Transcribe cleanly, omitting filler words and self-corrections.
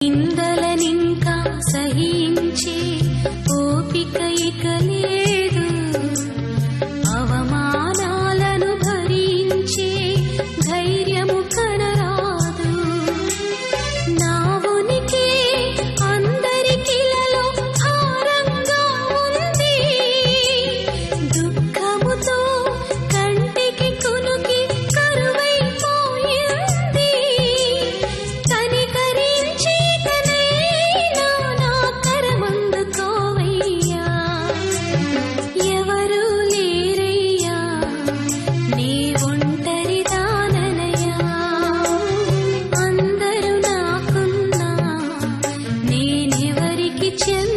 నిందలనింకా సహించే ఓపిక ఇక లేదు, అవమానాలను భరించే ధైర్యము కనరాదు. నా ఉనికి అందరికిలలో భారంగా ఉంది, దుఃఖముతో కంటికి కునుకి కరువైపోయింది. కనికరించి తనైనా నా కరమందుకోవయ్యా, ఎవరు లేరయ్యా, నీ ఒంటరి దాననయ్యా. అందరూ నాకున్నా నేనెవరికి చెంద